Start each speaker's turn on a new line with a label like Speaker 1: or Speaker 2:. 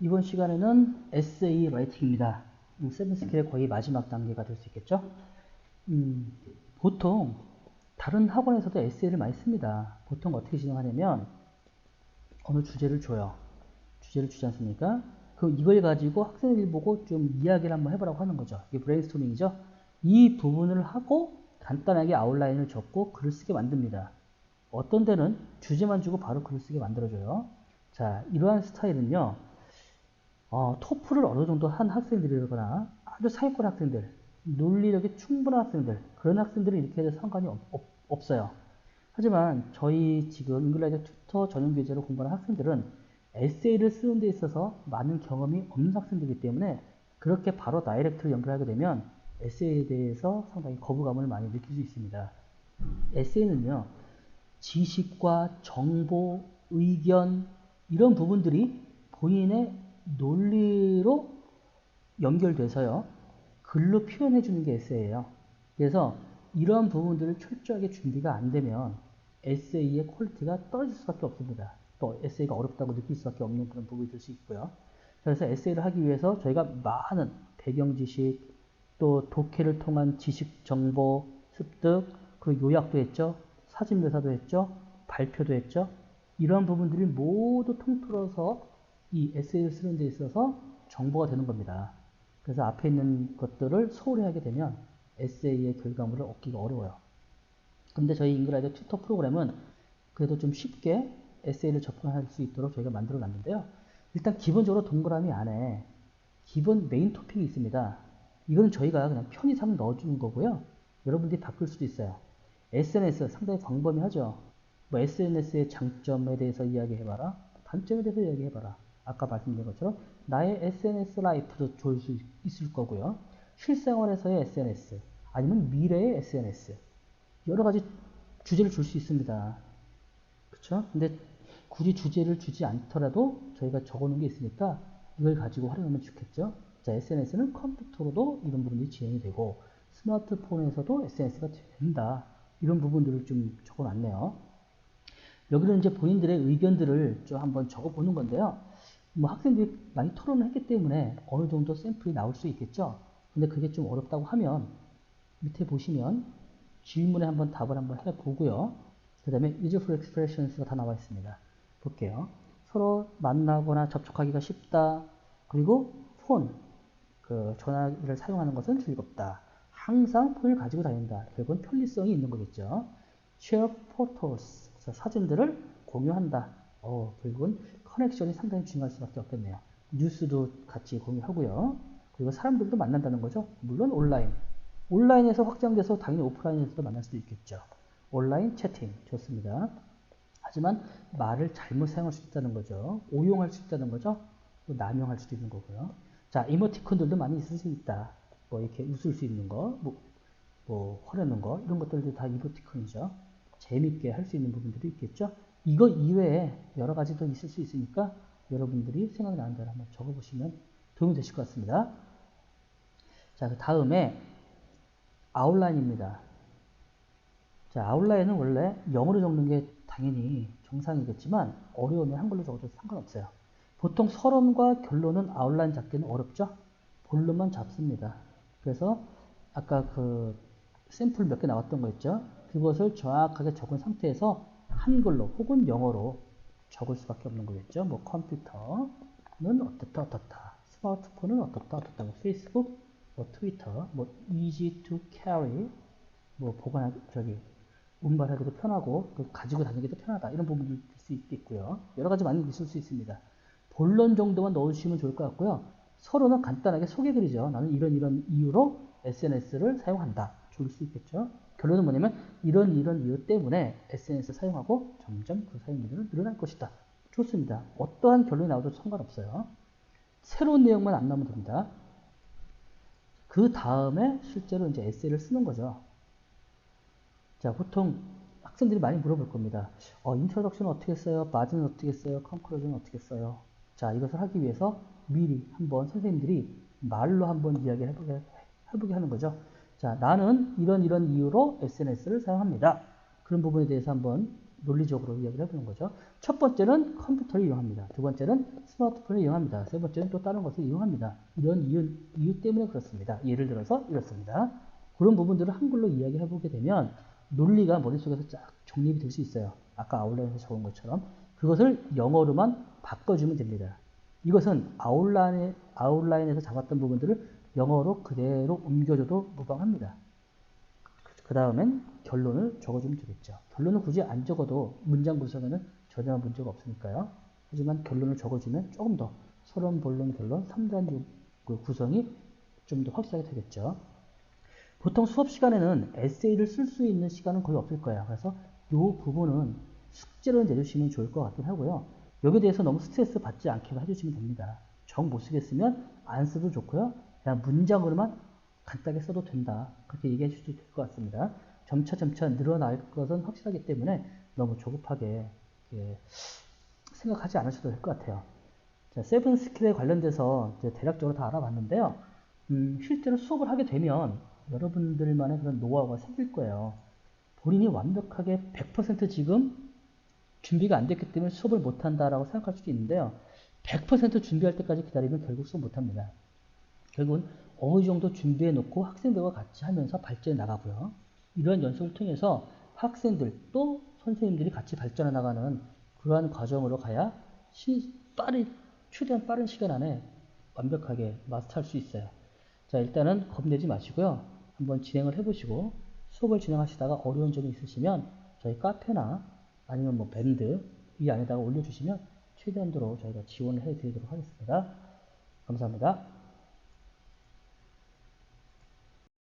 Speaker 1: 이번 시간에는 에세이 라이팅입니다. 7스킬의 거의 마지막 단계가 될 수 있겠죠? 보통 다른 학원에서도 에세이를 많이 씁니다. 보통 어떻게 진행하냐면 어느 주제를 줘요. 주제를 주지 않습니까? 이걸 가지고 학생들이 보고 좀 이야기를 한번 해보라고 하는 거죠. 이게 브레인스토밍이죠. 이 부분을 하고 간단하게 아웃라인을 적고 글을 쓰게 만듭니다. 어떤 데는 주제만 주고 바로 글을 쓰게 만들어줘요. 자, 이러한 스타일은요. 토플을 어느 정도 한 학생들이거나 아주 상위권 학생들, 논리력이 충분한 학생들, 그런 학생들은 이렇게 해도 상관이 없어요. 하지만 저희 지금 잉글라이드 튜터 전용 교재로 공부하는 학생들은 에세이를 쓰는 데 있어서 많은 경험이 없는 학생들이기 때문에 그렇게 바로 다이렉트로 연결하게 되면 에세이에 대해서 상당히 거부감을 많이 느낄 수 있습니다. 에세이는요, 지식과 정보, 의견, 이런 부분들이 본인의 논리로 연결돼서요, 글로 표현해 주는 게 에세이예요. 그래서 이러한 부분들을 철저하게 준비가 안 되면 에세이의 퀄리티가 떨어질 수밖에 없습니다. 또 에세이가 어렵다고 느낄 수밖에 없는 그런 부분이 될 수 있고요. 그래서 에세이를 하기 위해서 저희가 많은 배경 지식, 또 독해를 통한 지식 정보 습득, 그리고 요약도 했죠. 사진 묘사도 했죠. 발표도 했죠. 이러한 부분들이 모두 통틀어서 이 에세이를 쓰는 데 있어서 정보가 되는 겁니다. 그래서 앞에 있는 것들을 소홀히 하게 되면 에세이의 결과물을 얻기가 어려워요. 근데 저희 잉글라이드 튜터 프로그램은 그래도 좀 쉽게 에세이를 접근할 수 있도록 저희가 만들어 놨는데요. 일단 기본적으로 동그라미 안에 기본 메인 토픽이 있습니다. 이거는 저희가 그냥 편의상 넣어주는 거고요. 여러분들이 바꿀 수도 있어요. SNS 상당히 광범위하죠. 뭐 SNS의 장점에 대해서 이야기해봐라. 단점에 대해서 이야기해봐라. 아까 말씀드린 것처럼 나의 SNS 라이프도 좋을 수 있을 거고요. 실생활에서의 SNS 아니면 미래의 SNS 여러 가지 주제를 줄 수 있습니다. 그렇죠? 근데 굳이 주제를 주지 않더라도 저희가 적어놓은 게 있으니까 이걸 가지고 활용하면 좋겠죠. 자, SNS는 컴퓨터로도 이런 부분이 진행이 되고 스마트폰에서도 SNS가 된다. 이런 부분들을 좀 적어놨네요. 여기는 이제 본인들의 의견들을 좀 한번 적어보는 건데요. 뭐 학생들이 많이 토론을 했기 때문에 어느 정도 샘플이 나올 수 있겠죠. 근데 그게 좀 어렵다고 하면 밑에 보시면 질문에 한번 답을 한번 해보고요. 그 다음에 useful expressions가 다 나와 있습니다. 볼게요. 서로 만나거나 접촉하기가 쉽다. 그리고 폰, 전화기를 사용하는 것은 즐겁다. 항상 폰을 가지고 다닌다. 결국은 편리성이 있는 거겠죠. share photos, 사진들을 공유한다. 결국은 커넥션이 상당히 중요할 수밖에 없겠네요. 뉴스도 같이 공유하고요. 그리고 사람들도 만난다는 거죠. 물론 온라인. 온라인에서 확장돼서 당연히 오프라인에서도 만날 수도 있겠죠. 온라인 채팅 좋습니다. 하지만 말을 잘못 사용할 수 있다는 거죠. 오용할 수 있다는 거죠. 또 남용할 수도 있는 거고요. 자, 이모티콘들도 많이 있을 수 있다. 뭐 이렇게 웃을 수 있는 거, 뭐 화내는 거 이런 것들도 다 이모티콘이죠. 재밌게 할 수 있는 부분들이 있겠죠. 이거 이외에 여러 가지도 있을 수 있으니까 여러분들이 생각나는 대로 한번 적어보시면 도움이 되실 것 같습니다. 자, 그 다음에 아웃라인입니다. 자, 아웃라인은 원래 영어로 적는 게 당연히 정상이겠지만 어려우면 한글로 적어도 상관없어요. 보통 서론과 결론은 아웃라인 잡기는 어렵죠? 본론만 잡습니다. 그래서 아까 그 샘플 몇 개 나왔던 거 있죠? 그것을 정확하게 적은 상태에서 한글로 혹은 영어로 적을 수밖에 없는 거겠죠? 뭐 컴퓨터는 어떻다 어떻다, 스마트폰은 어떻다 어떻다, 뭐 페이스북, 뭐 트위터, 뭐 easy to carry, 뭐 보관하기 운반하기도 편하고 가지고 다니기도 편하다 이런 부분이 있을 수 있겠고요. 여러 가지 많이 있을 수 있습니다. 본론 정도만 넣어주시면 좋을 것 같고요. 서로는 간단하게 소개글이죠. 나는 이런 이유로 SNS를 사용한다. 좋을 수 있겠죠. 결론은 뭐냐면 이런 이유 때문에 SNS 사용하고 점점 그 사용률은 늘어날 것이다. 좋습니다. 어떠한 결론이 나와도 상관없어요. 새로운 내용만 안 나오면 됩니다. 그 다음에 실제로 이제 에세이를 쓰는 거죠. 자, 보통 학생들이 많이 물어볼 겁니다. 인트로덕션은 어떻게 써요? 바디는 어떻게 써요? 컨클루전은 어떻게 써요? 자, 이것을 하기 위해서 미리 한번 선생님들이 말로 한번 이야기를 해보게 하는 거죠. 자, 나는 이런 이유로 SNS를 사용합니다. 그런 부분에 대해서 한번 논리적으로 이야기를 해보는 거죠. 첫 번째는 컴퓨터를 이용합니다. 두 번째는 스마트폰을 이용합니다. 세 번째는 또 다른 것을 이용합니다. 이런 이유 때문에 그렇습니다. 예를 들어서 이렇습니다. 그런 부분들을 한글로 이야기해보게 되면 논리가 머릿속에서 쫙 정립이 될 수 있어요. 아까 아웃라인에서 적은 것처럼 그것을 영어로만 바꿔주면 됩니다. 이것은 아웃라인에서 잡았던 부분들을 영어로 그대로 옮겨줘도 무방합니다. 그 다음엔 결론을 적어주면 되겠죠. 결론을 굳이 안 적어도 문장 구성에는 전혀 문제가 없으니까요. 하지만 결론을 적어주면 조금 더 서론, 본론, 결론 3단 구성이 좀 더 확실하게 되겠죠. 보통 수업 시간에는 에세이를 쓸 수 있는 시간은 거의 없을 거예요. 그래서 이 부분은 숙제로 내주시면 좋을 것 같긴 하고요. 여기에 대해서 너무 스트레스 받지 않게 해주시면 됩니다. 정 못 쓰겠으면 안 써도 좋고요. 그냥 문장으로만 간단하게 써도 된다. 그렇게 얘기해 주셔도 될 것 같습니다. 점차 늘어날 것은 확실하기 때문에 너무 조급하게 생각하지 않으셔도 될 것 같아요. 자, 세븐 스킬에 관련돼서 이제 대략적으로 다 알아봤는데요. 실제로 수업을 하게 되면 여러분들만의 그런 노하우가 생길 거예요. 본인이 완벽하게 100% 지금 준비가 안 됐기 때문에 수업을 못한다라고 생각할 수도 있는데요. 100% 준비할 때까지 기다리면 결국 수업 못합니다. 결국은 어느 정도 준비해 놓고 학생들과 같이 하면서 발전해 나가고요. 이러한 연습을 통해서 학생들 또 선생님들이 같이 발전해 나가는 그러한 과정으로 가야 최대한 빠른 시간 안에 완벽하게 마스터할 수 있어요. 자, 일단은 겁내지 마시고요. 한번 진행을 해보시고 수업을 진행하시다가 어려운 점이 있으시면 저희 카페나 아니면 뭐 밴드 이 안에다가 올려주시면 최대한도로 저희가 지원을 해드리도록 하겠습니다. 감사합니다.